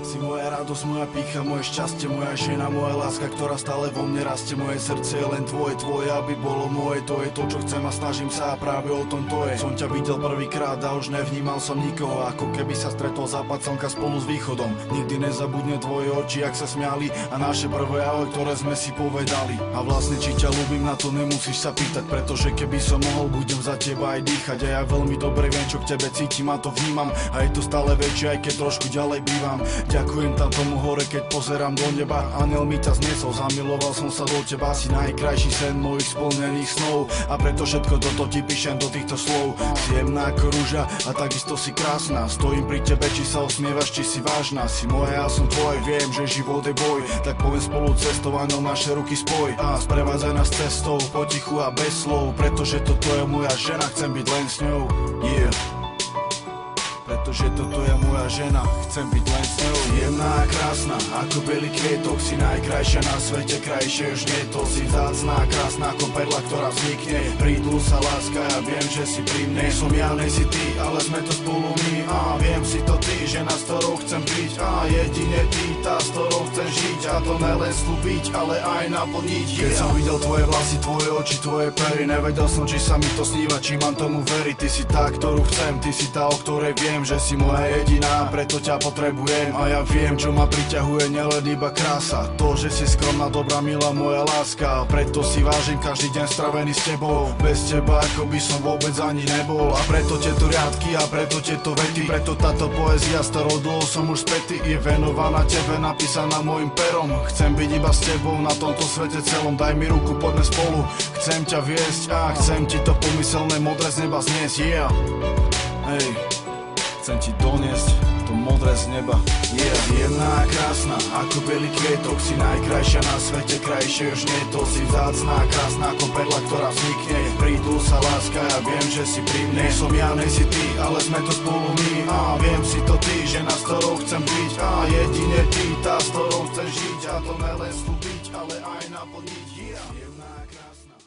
Si moja radosť, moja pýcha, moje šťastie, moja žena, moja láska, ktorá stále vo mne rastie. Moje srdce je len tvoje, aby bolo moje. To je to, čo chcem a snažím sa a práve o tom to je. Som ťa videl prvýkrát a už nevnímal som nikoho, ako keby sa stretol západ slnka spolu s východom. Nikdy nezabudne tvoje oči, ak sa smiali, a naše prvé ahoj, ktoré sme si povedali. A vlastne či ťa ľúbim, na to nemusíš sa pýtať, pretože keby som mohol, budem za teba aj dýchať. A ja veľmi dobre viem, čo k tebe cítim a to vnímam, a je to stále väčšie, aj keď trošku ďalej bývam. Ďakujem tam tomu hore, keď pozerám do neba. Aniel mi ťa zniesol, zamiloval som sa do teba. Si najkrajší sen mojich splnených snov, a preto všetko toto ti píšem do týchto slov. Si jemná ako rúža a takisto si krásna. Stojím pri tebe, či sa osmievaš, či si vážna. Si moja, ja som tvoj, viem, že život je boj. Tak poviem spolu cestou, aniel naše ruky spoj. A sprevádzaj nás cestou, potichu a bez slov. Pretože toto je moja žena, chcem byť len s ňou. Yeah. Pretože toto je moja žena, chcem byť len s ňou. Jemná a krásna, ako bielý kvietok. Si najkrajšia na svete, krajšie už nie to. Si vzácná a krásna ako perla, ktorá vznikne. Prídlu sa láska, ja viem, že si pri mne. Som ja, nej si ty, ale sme to spolu my. A viem, si to ty, žena, s ktorou chcem byť. A jedine ty, tá, s ktorou chcem žiť. A to nelen slúbiť, ale aj naplniť. Keď som videl tvoje vlasy, tvoje oči, tvoje pery, nevedel som, či sa mi to sníva, či mám tomu veriť. Ty si tá, ktorú chcem, ty si tá, o ktorej viem, že si moja jediná, preto ťa potrebujem. A ja viem, čo ma priťahuje, nielen iba krása. To, že si skromná, dobrá, milá moja láska. Preto si vážim každý deň stravený s tebou. Bez teba, ako by som vôbec ani nebol. A preto tieto riadky, a preto tieto vety, preto táto poézia, s ktorou dlho som už spätý, je venovaná tebe, napísaná mojim perom. Chcem byť iba s tebou na tomto svete celom. Daj mi ruku, poďme spolu. Chcem ťa viesť a chcem ti to pomyselné modré z neba zniesť. Yeah. Hej. Chcem ti doniesť to modré z neba. Jemná a krásna, ako bielý kvietok. Si najkrajšia na svete, krajšie už nie to. Si vzácná a krásna ako perla, ktorá vznikne. Prídlu sa láska, ja viem, že si pri mne. Som ja, nej si ty, ale sme to spolu my. A viem, si to ty, žena, s ktorou chcem byť. A jedine ty, tá, s ktorou chcem žiť. A to nelen slúbiť, ale aj naplniť. Jemná a krásna.